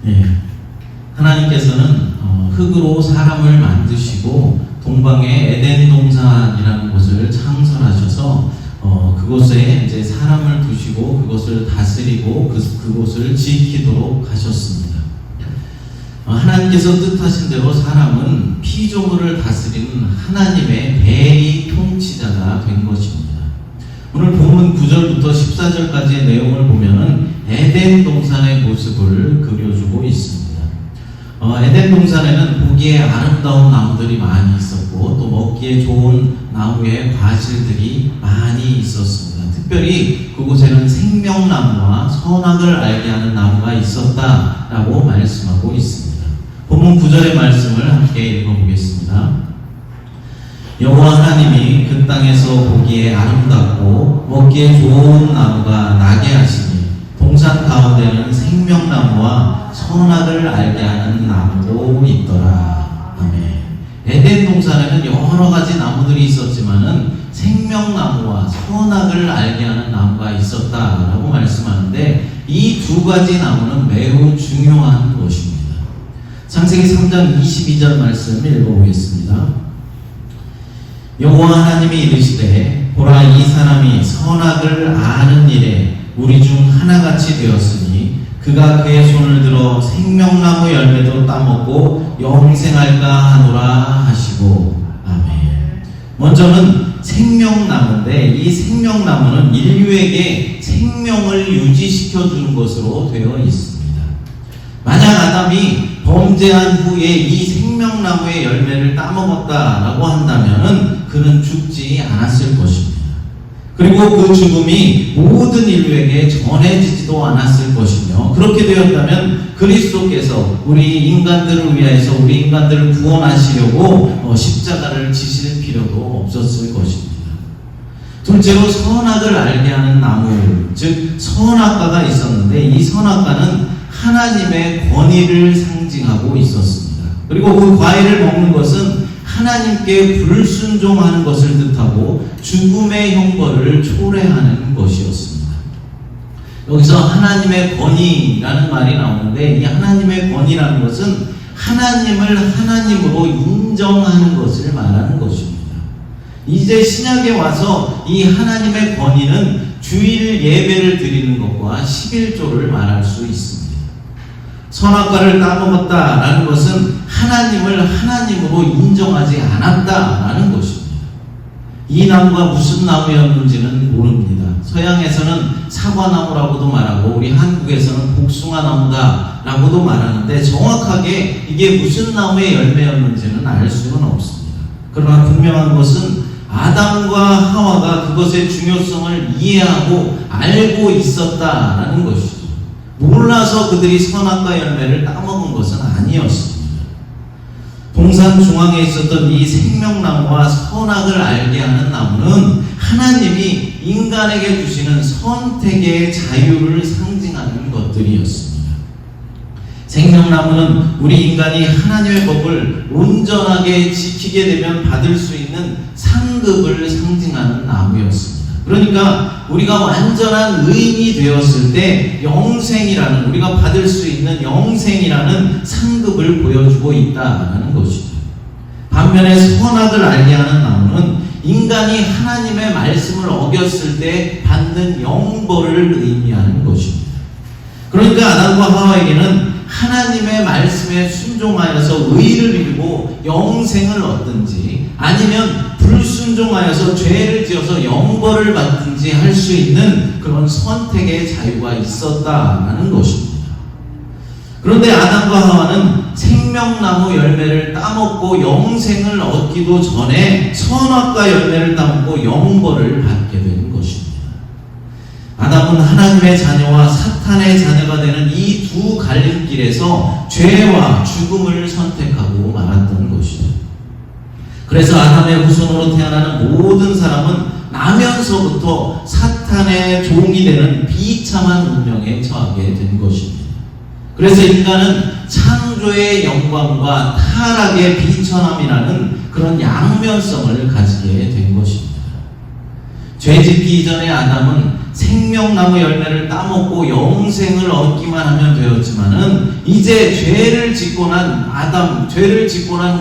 예, 하나님께서는 흙으로 사람을 만드시고 동방의 에덴 동산이라는 곳을 창설하셔서 그곳에 이제 사람을 두시고 그곳을 다스리고 그곳을 지키도록 하셨습니다. 하나님께서 뜻하신 대로 사람은 피조물을 다스리는 하나님의 대리 통치자가 된 것입니다. 오늘 본문 9절부터 14절까지의 내용을 보면은 에덴 동산의 모습을 그려주고 있습니다. 에덴 동산에는 보기에 아름다운 나무들이 많이 있었고 또 먹기에 좋은 나무의 과실들이 많이 있었습니다. 특별히 그곳에는 생명나무와 선악을 알게 하는 나무가 있었다라고 말씀하고 있습니다. 본문 9절의 말씀을 함께 읽어보겠습니다. 여호와 하나님이 그 땅에서 보기에 아름답고 먹기에 좋은 나무가 나게 하시니 동산 가운데는 생명나무와 선악을 알게 하는 나무도 있더라. 아멘. 에덴 동산에는 여러 가지 나무들이 있었지만은 생명나무와 선악을 알게 하는 나무가 있었다라고 말씀하는데 이 두 가지 나무는 매우 중요한 것입니다. 창세기 3장 22절 말씀 읽어보겠습니다. 여호와 하나님이 이르시되 보라 이 사람이 선악을 아는 일에 우리 중 하나같이 되었으니 그가 그의 손을 들어 생명나무 열매도 따먹고 영생할까 하노라 하시고. 아멘. 먼저는 생명나무인데 이 생명나무는 인류에게 생명을 유지시켜 주는 것으로 되어 있습니다. 만약 아담이 범죄한 후에 이 생명나무의 열매를 따먹었다라고 한다면은 그는 죽지 않았을 것입니다. 그리고 그 죽음이 모든 인류에게 전해지지도 않았을 것이며 그렇게 되었다면 그리스도께서 우리 인간들을 위하여서 우리 인간들을 구원하시려고 십자가를 지실 필요도 없었을 것입니다. 둘째로 선악을 알게 하는 나무, 즉 선악과가 있었는데 이 선악과는 하나님의 권위를 상징하고 있었습니다. 그리고 그 과일을 먹는 것은 하나님께 불순종하는 것을 뜻하고 죽음의 형벌을 초래하는 것이었습니다. 여기서 하나님의 권위라는 말이 나오는데 이 하나님의 권위라는 것은 하나님을 하나님으로 인정하는 것을 말하는 것입니다. 이제 신약에 와서 이 하나님의 권위는 주일 예배를 드리는 것과 11조를 말할 수 있습니다. 선악과를 따먹었다라는 것은 하나님을 하나님으로 인정하지 않았다라는 것입니다. 이 나무가 무슨 나무였는지는 모릅니다. 서양에서는 사과나무라고도 말하고 우리 한국에서는 복숭아나무다라고도 말하는데 정확하게 이게 무슨 나무의 열매였는지는 알 수는 없습니다. 그러나 분명한 것은 아담과 하와가 그것의 중요성을 이해하고 알고 있었다라는 것이죠. 몰라서 그들이 선악과 열매를 따먹은 것은 아니었습니다. 동산 중앙에 있었던 이 생명나무와 선악을 알게 하는 나무는 하나님이 인간에게 주시는 선택의 자유를 상징하는 것들이었습니다. 생명나무는 우리 인간이 하나님의 법을 온전하게 지키게 되면 받을 수 있는 상급을 상징하는 나무였습니다. 그러니까 우리가 완전한 의인이 되었을 때 영생이라는, 우리가 받을 수 있는 영생이라는 상급을 보여주고 있다는 것이죠. 반면에 선악을 알게 하는 나무는 인간이 하나님의 말씀을 어겼을 때 받는 영벌을 의미하는 것입니다. 그러니까 아담과 하와에게는 하나님의 말씀에 순종하여서 의를 이루고 영생을 얻든지 아니면 불순종하여서 죄를 지어서 영벌을 받든지 할 수 있는 그런 선택의 자유가 있었다는 것입니다. 그런데 아담과 하와는 생명나무 열매를 따먹고 영생을 얻기도 전에 선악과 열매를 따먹고 영벌을 받게 된 것입니다. 아담은 하나님의 자녀와 사탄의 자녀가 되는 이 두 갈림길에서 죄와 죽음을 선택하고 말았던 것이죠. 그래서 아담의 후손으로 태어나는 모든 사람은 나면서부터 사탄의 종이 되는 비참한 운명에 처하게 된 것입니다. 그래서 인간은 창조의 영광과 타락의 비천함이라는 그런 양면성을 가지게 된 것입니다. 죄 짓기 이전에 아담은 생명나무 열매를 따먹고 영생을 얻기만 하면 되었지만은 이제 죄를 짓고 난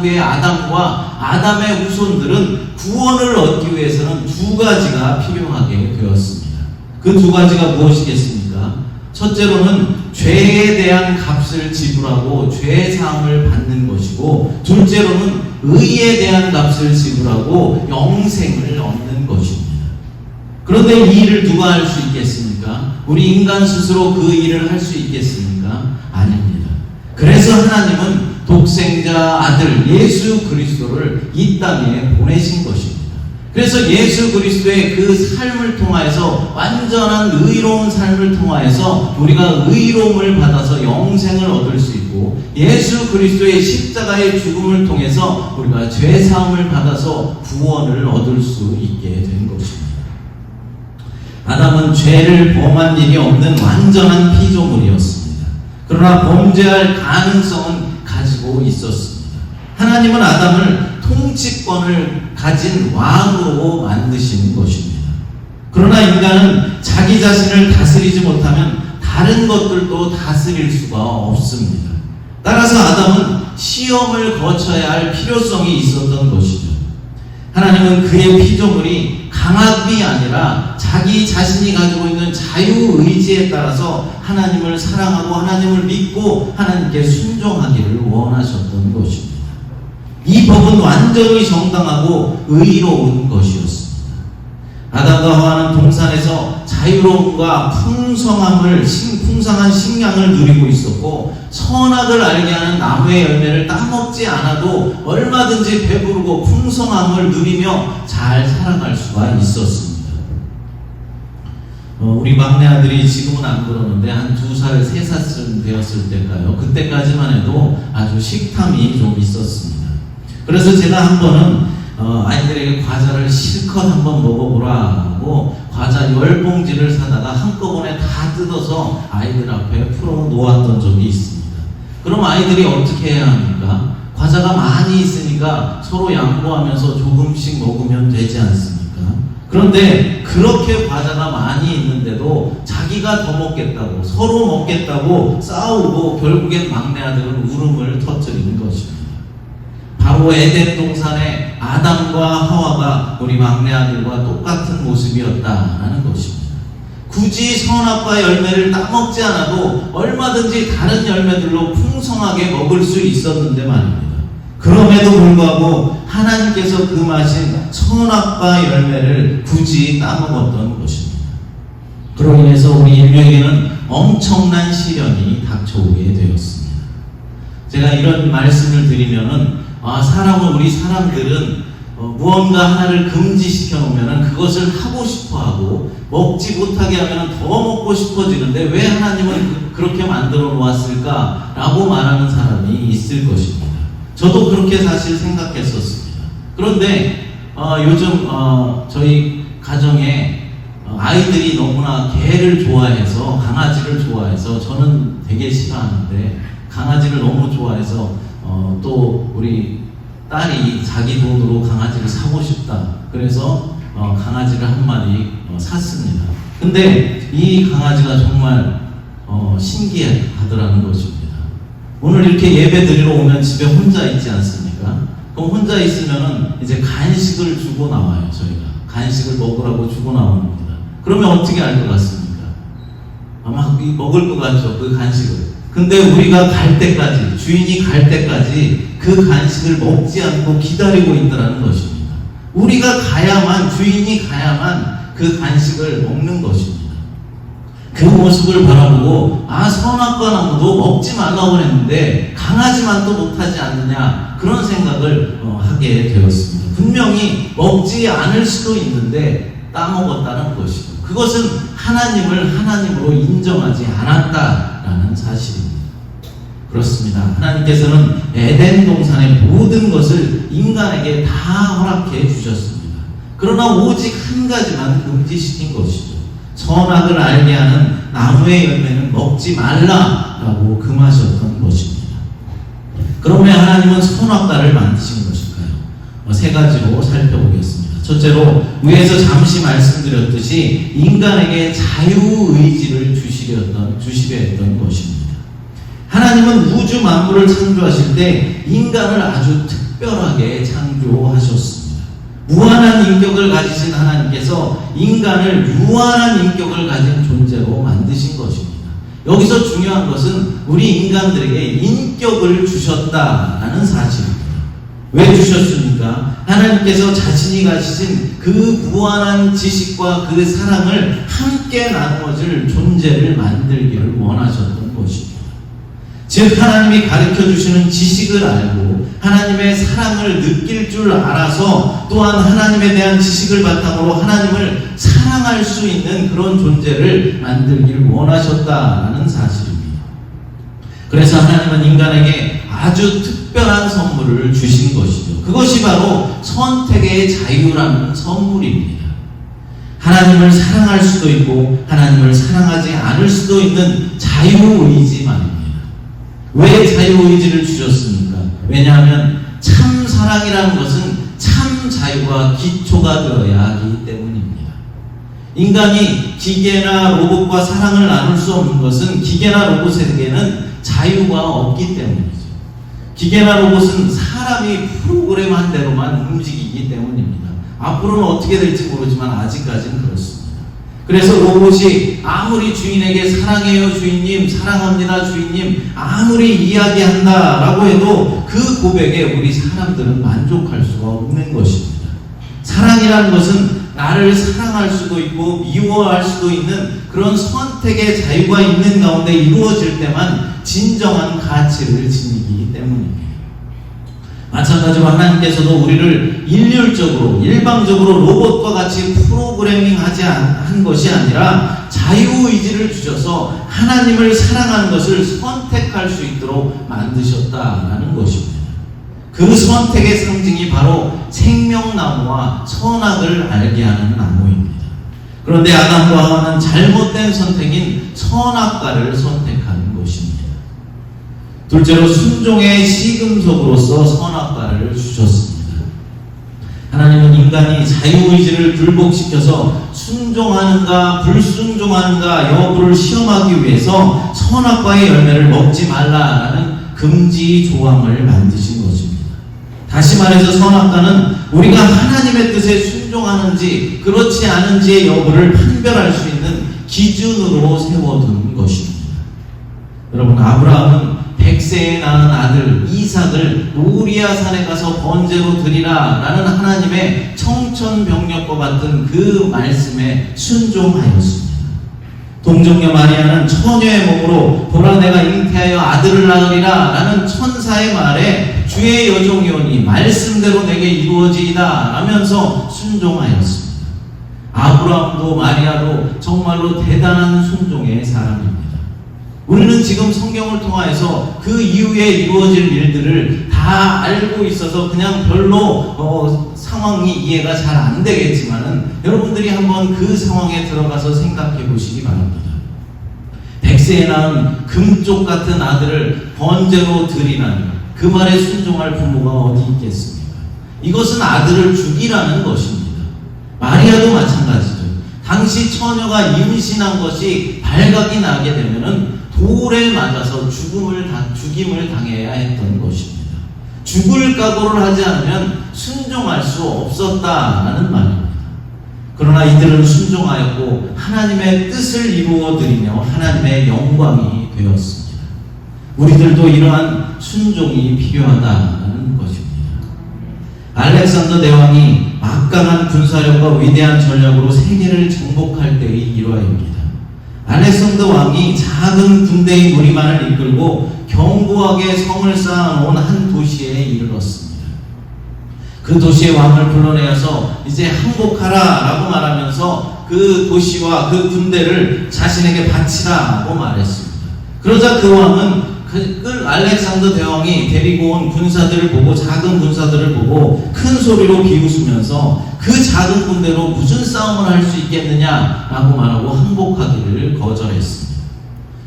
후에 아담과 아담의 후손들은 구원을 얻기 위해서는 두 가지가 필요하게 되었습니다. 그 두 가지가 무엇이겠습니까? 첫째로는 죄에 대한 값을 지불하고 죄 사함을 받는 것이고, 둘째로는 의에 대한 값을 지불하고 영생을 얻는 것입니다. 그런데 이 일을 누가 할 수 있겠습니까? 우리 인간 스스로 그 일을 할 수 있겠습니까? 아닙니다. 그래서 하나님은 독생자 아들 예수 그리스도를 이 땅에 보내신 것입니다. 그래서 예수 그리스도의 그 삶을 통하여서, 완전한 의로운 삶을 통하여서 우리가 의로움을 받아서 영생을 얻을 수 있고, 예수 그리스도의 십자가의 죽음을 통해서 우리가 죄 사함을 받아서 구원을 얻을 수 있게 된 것입니다. 아담은 죄를 범한 일이 없는 완전한 피조물이었습니다. 그러나 범죄할 가능성은 가지고 있었습니다. 하나님은 아담을 통치권을 가진 왕으로 만드신 것입니다. 그러나 인간은 자기 자신을 다스리지 못하면 다른 것들도 다스릴 수가 없습니다. 따라서 아담은 시험을 거쳐야 할 필요성이 있었던 것이죠. 하나님은 그의 피조물이 강압이 아니라 자기 자신이 가지고 있는 자유의지에 따라서 하나님을 사랑하고 하나님을 믿고 하나님께 순종하기를 원하셨던 것입니다. 이 법은 완전히 정당하고 의로운 것이었습니다. 아담과 하와는 동산에서 자유로움과 풍성한 식량을 누리고 있었고, 선악을 알게 하는 나무의 열매를 따먹지 않아도 얼마든지 배부르고 풍성함을 누리며 잘 살아갈 수가 있었습니다. 우리 막내 아들이 지금은 안 그러는데 한 2살, 3살쯤 되었을 때가요, 그때까지만 해도 아주 식탐이 좀 있었습니다. 그래서 제가 한 번은 아이들에게 과자를 실컷 한번 먹어보라 하고 과자 10봉지를 사다가 한꺼번에 다 뜯어서 아이들 앞에 풀어 놓았던 적이 있습니다. 그럼 아이들이 어떻게 해야 합니까? 과자가 많이 있으니까 서로 양보하면서 조금씩 먹으면 되지 않습니까? 그런데 그렇게 과자가 많이 있는데도 자기가 더 먹겠다고, 서로 먹겠다고 싸우고 결국엔 막내 아들은 울음을 터뜨리는 것입니다. 바로 에덴 동산의 아담과 하와가 우리 막내 아들과 똑같은 모습이었다라는 것입니다. 굳이 선악과 열매를 따먹지 않아도 얼마든지 다른 열매들로 풍성하게 먹을 수 있었는데 말입니다. 그럼에도 불구하고 하나님께서 금하신 선악과 열매를 굳이 따먹었던 것입니다. 그로 인해서 우리 인류에게는 엄청난 시련이 닥쳐오게 되었습니다. 제가 이런 말씀을 드리면은 우리 사람들은 무언가 하나를 금지시켜 놓으면 그것을 하고 싶어 하고, 먹지 못하게 하면 더 먹고 싶어지는데 왜 하나님은 그렇게 만들어 놓았을까? 라고 말하는 사람이 있을 것입니다. 저도 그렇게 사실 생각했었습니다. 그런데 요즘 저희 가정에 아이들이 너무나 개를 좋아해서, 강아지를 좋아해서, 저는 되게 싫어하는데 강아지를 너무 좋아해서 또 우리 딸이 자기 돈으로 강아지를 사고 싶다. 그래서 강아지를 한 마리 샀습니다. 근데 이 강아지가 정말 신기하더라는 것입니다. 오늘 이렇게 예배 드리러 오면 집에 혼자 있지 않습니까? 그럼 혼자 있으면은 이제 간식을 주고 나와요. 저희가 간식을 먹으라고 주고 나옵니다. 그러면 어떻게 알 것 같습니까? 아마 먹을 것 같죠, 그 간식을. 근데 우리가 갈 때까지, 주인이 갈 때까지 그 간식을 먹지 않고 기다리고 있다는 것입니다. 우리가 가야만, 주인이 가야만 그 간식을 먹는 것입니다. 그 모습을 바라보고 선악과 나무도 먹지 말라고 했는데 강아지만 또 못하지 않느냐, 그런 생각을 하게 되었습니다. 분명히 먹지 않을 수도 있는데 따먹었다는 것이고, 그것은 하나님을 하나님으로 인정하지 않았다라는 사실입니다. 그렇습니다. 하나님께서는 에덴 동산의 모든 것을 인간에게 다 허락해 주셨습니다. 그러나 오직 한 가지만 금지시킨 것이죠. 선악을 알게 하는 나무의 열매는 먹지 말라라고 금하셨던 것입니다. 그럼 왜 하나님은 선악과를 만드신 것일까요? 3가지로 살펴보겠습니다. 첫째로 위에서 잠시 말씀드렸듯이 인간에게 자유의지를 주시려 했던 것입니다. 하나님은 우주 만물을 창조하실 때 인간을 아주 특별하게 창조하셨습니다. 무한한 인격을 가지신 하나님께서 인간을 유한한 인격을 가진 존재로 만드신 것입니다. 여기서 중요한 것은 우리 인간들에게 인격을 주셨다라는 사실입니다. 왜 주셨습니까? 하나님께서 자신이 가지신 그 무한한 지식과 그 사랑을 함께 나누어질 존재를 만들기를 원하셨던 것입니다. 즉 하나님이 가르쳐 주시는 지식을 알고 하나님의 사랑을 느낄 줄 알아서 또한 하나님에 대한 지식을 바탕으로 하나님을 사랑할 수 있는 그런 존재를 만들기를 원하셨다라는 사실입니다. 그래서 하나님은 인간에게 아주 특별한 선물을 주신 것이죠. 그것이 바로 선택의 자유라는 선물입니다. 하나님을 사랑할 수도 있고 하나님을 사랑하지 않을 수도 있는 자유의지 말입니다. 왜 자유의지를 주셨습니까? 왜냐하면 참 사랑이라는 것은 참 자유가 기초가 되어야 하기 때문입니다. 인간이 기계나 로봇과 사랑을 나눌 수 없는 것은 기계나 로봇에게는 자유가 없기 때문이죠. 기계나 로봇은 사람이 프로그램한 대로만 움직이기 때문입니다. 앞으로는 어떻게 될지 모르지만 아직까지는 그렇습니다. 그래서 로봇이 아무리 주인에게 사랑해요 주인님, 사랑합니다 주인님 아무리 이야기한다라고 해도 그 고백에 우리 사람들은 만족할 수가 없는 것입니다. 사랑이라는 것은 나를 사랑할 수도 있고 미워할 수도 있는 그런 선택의 자유가 있는 가운데 이루어질 때만 진정한 가치를 지니기 때문입니다. 마찬가지로 하나님께서도 우리를 일방적으로 로봇과 같이 프로그래밍하지 한 것이 아니라 자유의지를 주셔서 하나님을 사랑하는 것을 선택할 수 있도록 만드셨다라는 것입니다. 그 선택의 상징이 바로 생명나무와 선악을 알게 하는 나무입니다. 그런데 아담과 하와는 잘못된 선택인 선악과를 선택한 것입니다. 둘째로 순종의 시금석으로서 선악과를 주셨습니다. 하나님은 인간이 자유의지를 굴복시켜서 순종하는가 불순종하는가 여부를 시험하기 위해서 선악과의 열매를 먹지 말라라는 금지 조항을 만드신 것입니다. 다시 말해서 선악과는 우리가 하나님의 뜻에 순종하는지 그렇지 않은지의 여부를 판별할 수 있는 기준으로 세워둔 것입니다. 여러분, 아브라함은 100세에 낳은 아들 이삭을 모리아 산에 가서 번제로 드리라 라는 하나님의 청천벽력과 같은 그 말씀에 순종하였습니다. 동정녀 마리아는 처녀의 몸으로 보라 내가 잉태하여 아들을 낳으리라 라는 천사의 말에 주의 여종이오니 말씀대로 내게 이루어지이다 라면서 순종하였습니다. 아브라함도 마리아도 정말로 대단한 순종의 사람입니다. 우리는 지금 성경을 통하여서 그 이후에 이루어질 일들을 다 알고 있어서 그냥 별로 상황이 이해가 잘 안 되겠지만은 여러분들이 한번 그 상황에 들어가서 생각해 보시기 바랍니다. 100세에 낳은 금쪽 같은 아들을 번제로 드리나니 그 말에 순종할 부모가 어디 있겠습니까? 이것은 아들을 죽이라는 것입니다. 마리아도 마찬가지죠. 당시 처녀가 임신한 것이 발각이 나게 되면은 돌에 맞아서 죽임을 당해야 했던 것입니다. 죽을 각오를 하지 않으면 순종할 수 없었다라는 말입니다. 그러나 이들은 순종하였고 하나님의 뜻을 이루어드리며 하나님의 영광이 되었습니다. 우리들도 이러한 순종이 필요하다는 것입니다. 알렉산더 대왕이 막강한 군사력과 위대한 전략으로 세계를 정복할 때의 일화입니다. 알렉산더 왕이 작은 군대의 무리만을 이끌고 견고하게 성을 쌓아놓은 한 도시에 이르렀습니다. 그 도시의 왕을 불러내어서 이제 항복하라 라고 말하면서 그 도시와 그 군대를 자신에게 바치라고 말했습니다. 그러자 그 왕은 그 알렉산더 대왕이 데리고 온 군사들을 보고 작은 군사들을 보고 큰 소리로 비웃으면서 그 작은 군대로 무슨 싸움을 할 수 있겠느냐라고 말하고 항복하기를 거절했습니다.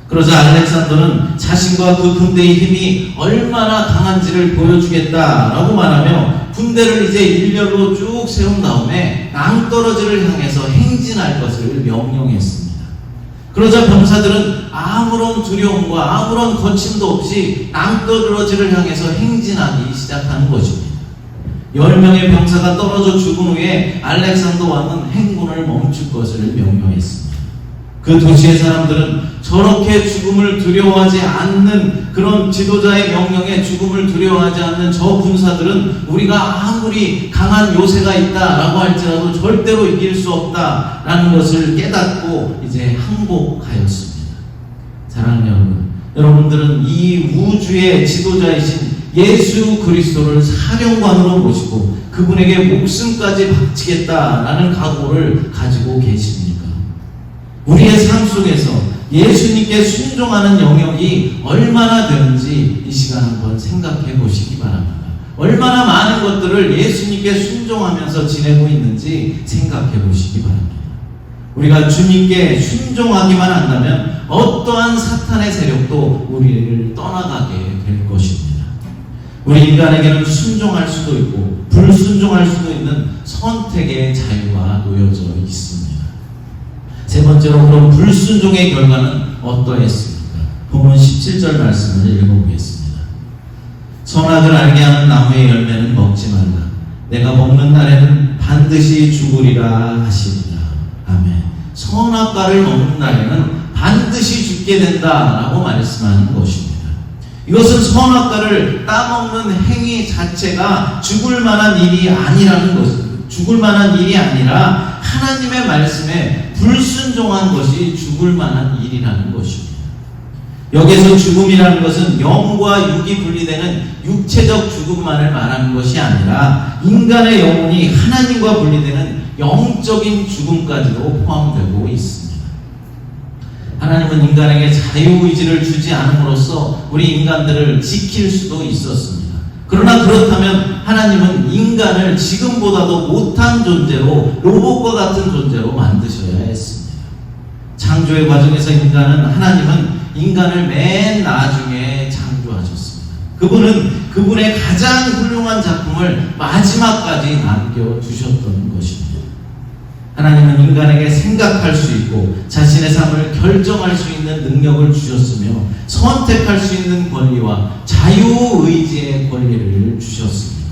그러자 알렉산더는 자신과 그 군대의 힘이 얼마나 강한지를 보여주겠다라고 말하며 군대를 이제 일렬로 쭉 세운 다음에 낭떠러지를 향해서 행진할 것을 명령했습니다. 그러자 병사들은 아무런 두려움과 아무런 거침도 없이 낭떠러지를 향해서 행진하기 시작하는 것입니다. 10명의 병사가 떨어져 죽은 후에 알렉산더 왕은 행군을 멈출 것을 명령했습니다. 그 도시의 사람들은 저렇게 죽음을 두려워하지 않는 그런 지도자의 명령에 죽음을 두려워하지 않는 저 군사들은 우리가 아무리 강한 요새가 있다라고 할지라도 절대로 이길 수 없다라는 것을 깨닫고 이제 항복하였습니다. 사랑하는 여러분, 여러분들은 이 우주의 지도자이신 예수 그리스도를 사령관으로 모시고 그분에게 목숨까지 바치겠다라는 각오를 가지고 계십니까? 우리의 삶 속에서 예수님께 순종하는 영역이 얼마나 되는지 이 시간 한번 생각해 보시기 바랍니다. 얼마나 많은 것들을 예수님께 순종하면서 지내고 있는지 생각해 보시기 바랍니다. 우리가 주님께 순종하기만 한다면 어떠한 사탄의 세력도 우리를 떠나가게 될 것입니다. 우리 인간에게는 순종할 수도 있고 불순종할 수도 있는 선택의 자유가 놓여져 있습니다. 세 번째로, 그럼 불순종의 결과는 어떠했습니까? 본문 17절 말씀을 읽어보겠습니다. 선악을 알게 하는 나무의 열매는 먹지 말라. 내가 먹는 날에는 반드시 죽으리라 하시니라. 아멘. 선악과를 먹는 날에는 반드시 죽게 된다라고 말씀하는 것입니다. 이것은 선악과를 따먹는 행위 자체가 죽을 만한 일이 아니라는 것입니다. 죽을 만한 일이 아니라 하나님의 말씀에 불순종한 것이 죽을 만한 일이라는 것입니다. 여기서 죽음이라는 것은 영과 육이 분리되는 육체적 죽음만을 말하는 것이 아니라 인간의 영혼이 하나님과 분리되는 영적인 죽음까지도 포함되고 있습니다. 하나님은 인간에게 자유의지를 주지 않음으로써 우리 인간들을 지킬 수도 있었습니다. 그러나 그렇다면 하나님은 인간을 지금보다도 못한 존재로, 로봇과 같은 존재로 만드셔야 했습니다. 창조의 과정에서 하나님은 인간을 맨 나중에 창조하셨습니다. 그분은 그분의 가장 훌륭한 작품을 마지막까지 남겨주셨던 것입니다. 하나님은 인간에게 생각할 수 있고 자신의 삶을 결정할 수 있는 능력을 주셨으며 선택할 수 있는 권리와 자유의지의 권리를 주셨습니다.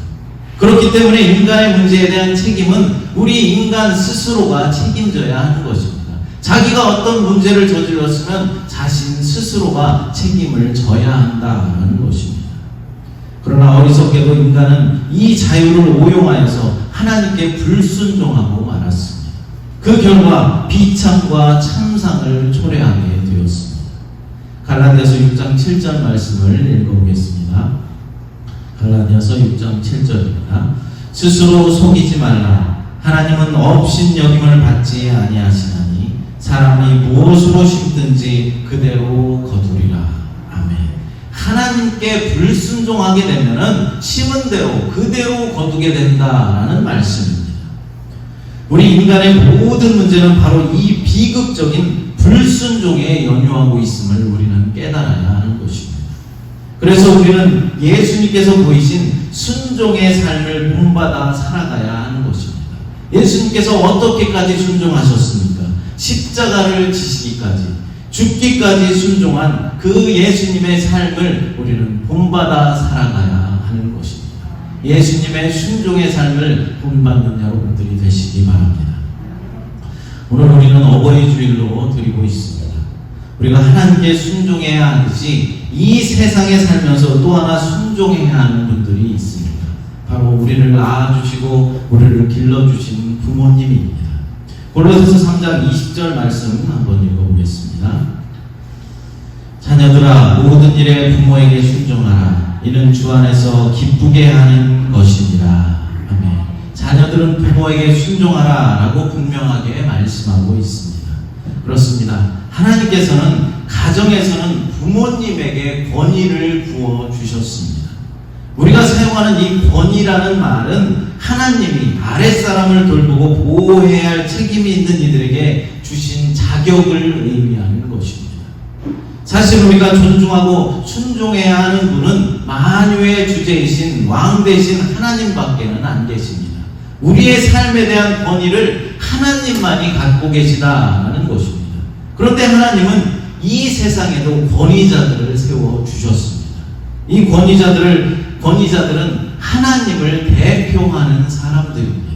그렇기 때문에 인간의 문제에 대한 책임은 우리 인간 스스로가 책임져야 하는 것입니다. 자기가 어떤 문제를 저질렀으면 자신 스스로가 책임을 져야 한다는 것입니다. 그러나 어리석게도 인간은 이 자유를 오용하여서 하나님께 불순종하고 말았습니다. 그 결과 비참과 참상을 초래하게 되었습니다. 갈라디아서 6장 7절 말씀을 읽어보겠습니다. 갈라디아서 6장 7절입니다. 스스로 속이지 말라. 하나님은 업신여김을 받지 아니하시나니 사람이 무엇으로 심든지 그대로 거두리라. 아멘. 하나님께 불순종하게 되면은 심은 대로 그대로 거두게 된다라는 말씀입니다. 우리 인간의 모든 문제는 바로 이 비극적인 불순종에 연유하고 있음을 우리는 깨달아야 하는 것입니다. 그래서 우리는 예수님께서 보이신 순종의 삶을 본받아 살아가야 하는 것입니다. 예수님께서 어떻게까지 순종하셨습니까? 십자가를 지시기까지, 죽기까지 순종한 그 예수님의 삶을 우리는 본받아 살아가야 하는 것입니다. 예수님의 순종의 삶을 본받는 여러분들이 되시기 바랍니다. 오늘 우리는 어버이 주일로 드리고 있습니다. 우리가 하나님께 순종해야 하듯이 이 세상에 살면서 또 하나 순종해야 하는 분들이 있습니다. 바로 우리를 낳아주시고 우리를 길러주신 부모님입니다. 골로새서 3장 20절 말씀 한번 읽어보겠습니다. 자녀들아, 모든 일에 부모에게 순종하라. 이는 주 안에서 기쁘게 하는 것이니라. 아멘. 자녀들은 부모에게 순종하라 라고 분명하게 말씀하고 있습니다. 그렇습니다. 하나님께서는 가정에서는 부모님에게 권위를 부어주셨습니다. 우리가 사용하는 이 권위라는 말은 하나님이 아랫사람을 돌보고 보호해야 할 책임이 있는 이들에게 주신 자격을 의미하는 것입니다. 사실 우리가 존중하고 순종해야 하는 분은 만유의 주제이신 왕 대신 하나님밖에는 안 계십니다. 우리의 삶에 대한 권위를 하나님만이 갖고 계시다는 것입니다. 그런데 하나님은 이 세상에도 권위자들을 세워주셨습니다. 이 권위자들은 하나님을 대표하는 사람들입니다.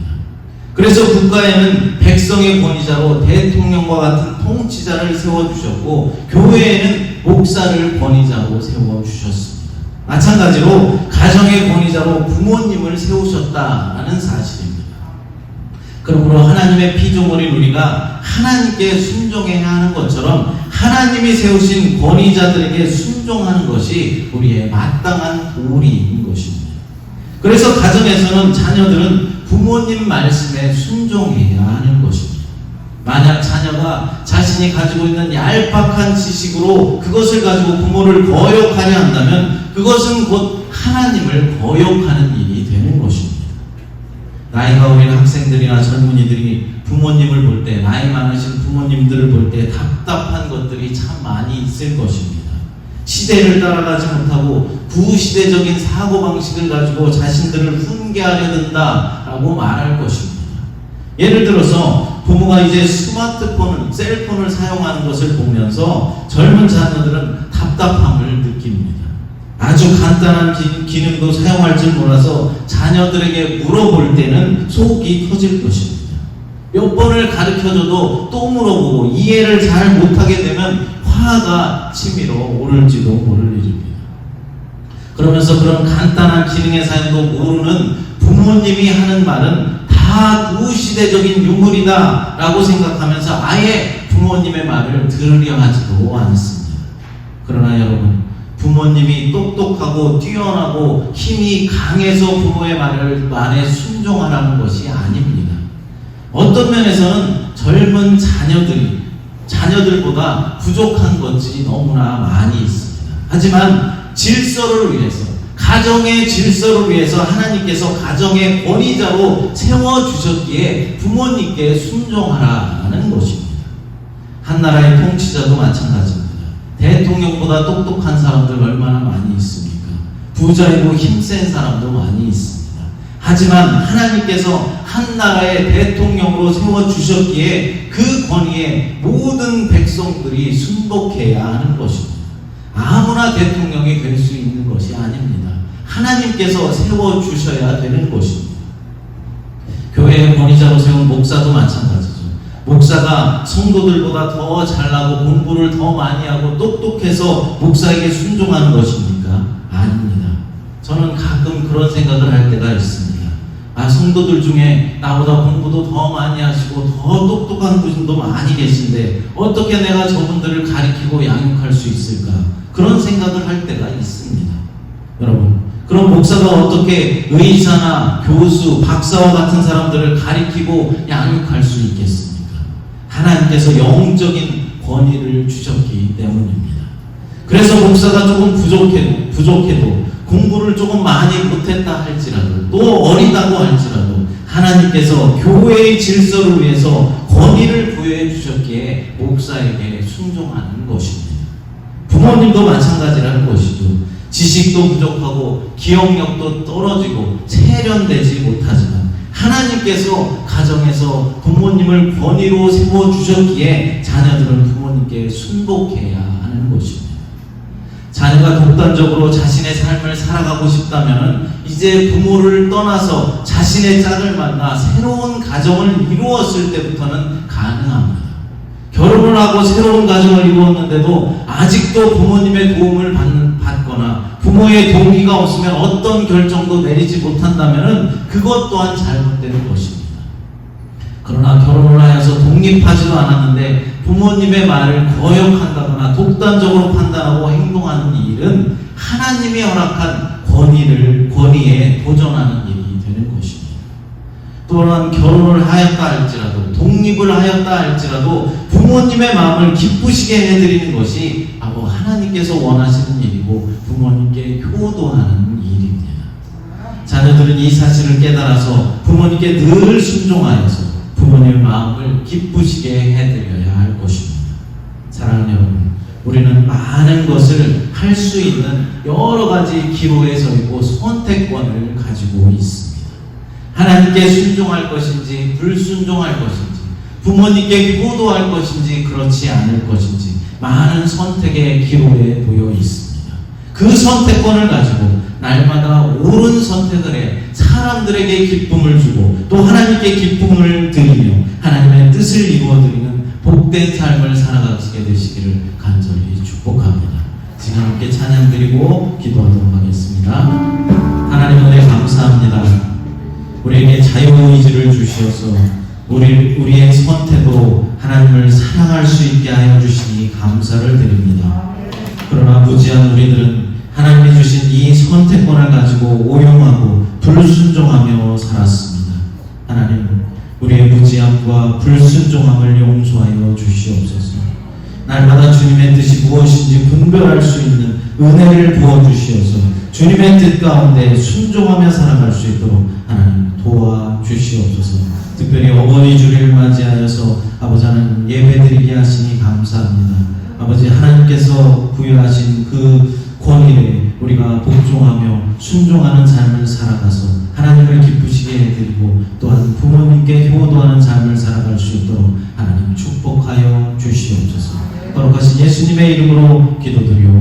그래서 국가에는 백성의 권위자로 대통령과 같은 통치자를 세워주셨고, 교회에는 목사를 권위자로 세워주셨습니다. 마찬가지로 가정의 권위자로 부모님을 세우셨다는 사실입니다. 그러므로 하나님의 피조물인 우리가 하나님께 순종해야 하는 것처럼 하나님이 세우신 권위자들에게 순종하는 것이 우리의 마땅한 도리인 것입니다. 그래서 가정에서는 자녀들은 부모님 말씀에 순종해야 하는 것입니다. 만약 자녀가 자신이 가지고 있는 얄팍한 지식으로 그것을 가지고 부모를 거역하려 한다면 그것은 곧 하나님을 거역하는 일이 되는 것입니다. 나이가 어린 학생들이나 젊은이들이 부모님을 볼 때, 나이 많으신 부모님들을 볼 때 답답한 것들이 참 많이 있을 것입니다. 시대를 따라가지 못하고 구시대적인 사고방식을 가지고 자신들을 훈계하려 든다라고 말할 것입니다. 예를 들어서 부모가 이제 스마트폰을, 셀폰을 사용하는 것을 보면서 젊은 자녀들은 답답함을 느낍니다. 아주 간단한 기능도 사용할 줄 몰라서 자녀들에게 물어볼 때는 속이 터질 것입니다. 몇 번을 가르쳐줘도 또 물어보고 이해를 잘 못하게 되면 화가 치밀어 오를지도 모를 일입니다. 그러면서 그런 간단한 기능의 사용도 모르는 부모님이 하는 말은 다 구시대적인 유물이다 라고 생각하면서 아예 부모님의 말을 들으려 하지도 않습니다. 그러나 여러분, 부모님이 똑똑하고 뛰어나고 힘이 강해서 부모의 말에 순종하라는 것이 아닙니다. 어떤 면에서는 젊은 자녀들보다 부족한 것이 너무나 많이 있습니다. 하지만 질서를 위해서, 가정의 질서를 위해서 하나님께서 가정의 권위자로 세워주셨기에 부모님께 순종하라는 것입니다. 한 나라의 통치자도 마찬가지입니다. 대통령보다 똑똑한 사람들 얼마나 많이 있습니까? 부자이고 힘센 사람도 많이 있습니다. 하지만 하나님께서 한 나라의 대통령으로 세워주셨기에 그 권위에 모든 백성들이 순복해야 하는 것입니다. 아무나 대통령이 될 수 있는 것이 아닙니다. 하나님께서 세워주셔야 되는 것입니다. 교회의 권위자로 세운 목사도 마찬가지죠. 목사가 성도들보다 더 잘나고 공부를 더 많이 하고 똑똑해서 목사에게 순종하는 것입니까? 아닙니다. 저는 가끔 그런 생각을 할 때가 있습니다. 성도들 중에 나보다 공부도 더 많이 하시고 더 똑똑한 분도 많이 계신데 어떻게 내가 저분들을 가리키고 양육할 수 있을까? 그런 생각을 할 때가 있습니다. 여러분, 그럼 목사가 어떻게 의사나 교수, 박사와 같은 사람들을 가리키고 양육할 수 있겠습니까? 하나님께서 영적인 권위를 주셨기 때문입니다. 그래서 목사가 조금 부족해도 공부를 조금 많이 못했다 할지라도 또 어리다고 할지라도 하나님께서 교회의 질서를 위해서 권위를 부여해 주셨기에 목사에게 순종하는 것입니다. 부모님도 마찬가지라는 것이죠. 지식도 부족하고 기억력도 떨어지고 세련되지 못하지만 하나님께서 가정에서 부모님을 권위로 세워주셨기에 자녀들은 부모님께 순복해야 하는 것입니다. 자녀가 독단적으로 자신의 삶을 살아가고 싶다면 이제 부모를 떠나서 자신의 짝을 만나 새로운 가정을 이루었을 때부터는 가능합니다. 결혼을 하고 새로운 가정을 이루었는데도 아직도 부모님의 도움을 받거나 부모의 동의가 없으면 어떤 결정도 내리지 못한다면 그것 또한 잘못되는 것입니다. 그러나 결혼을 하여서 독립하지도 않았는데 부모님의 말을 거역한다거나 독단적으로 판단하고 행동하는 일은 하나님이 허락한 권위에 도전하는 일이 되는 것입니다. 또한 결혼을 하였다 할지라도 독립을 하였다 할지라도 부모님의 마음을 기쁘시게 해드리는 것이 바로 하나님께서 원하시는 일이고 부모님께 효도하는 일입니다. 자녀들은 이 사실을 깨달아서 부모님께 늘 순종하여서 부모님의 마음을 기쁘시게 해드려야 할 것입니다. 사랑하는 여러분, 우리는 많은 것을 할 할 수 있는 여러 가지 기로에 서 있고 선택권을 가지고 있습니다. 하나님께 순종할 것인지 불순종할 것인지, 부모님께 효도할 것인지 그렇지 않을 것인지 많은 선택의 기로에 놓여 있습니다. 그 선택권을 가지고 날마다 옳은 선택을 해 사람들에게 기쁨을 주고 또 하나님께 기쁨을 드리며 하나님의 뜻을 이루어드리는 복된 삶을 살아가시게 되시기를 간절히 축복합니다. 지금 함께 찬양 드리고 기도하도록 하겠습니다. 하나님 은혜 감사합니다. 우리에게 자유의지를 주시어서 우리의 선택으로 하나님을 사랑할 수 있게 하여 주시니 감사를 드립니다. 그러나 무지한 우리들은 하나님이 주신 이 선택권을 가지고 오용하고 불순종하며 살았습니다. 하나님, 우리의 무지함과 불순종함을 용서하여 주시옵소서. 날마다 주님의 뜻이 무엇인지 분별할 수 있는 은혜를 부어주시어서 주님의 뜻 가운데 순종하며 살아갈 수 있도록 하나님 도와주시옵소서. 특별히 어버이 주를 맞이하여서 아버지 하나님 예배드리게 하시니 감사합니다. 아버지 하나님께서 부여하신 그 권위에 우리가 복종하며 순종하는 삶을 살아가서 하나님을 기쁘시게 해드리고 또한 부모님께 효도하는 삶을 살아갈 수 있도록 하나님 축복하여 주시옵소서. 거룩하신 예수님의 이름으로 기도드리옵나이다.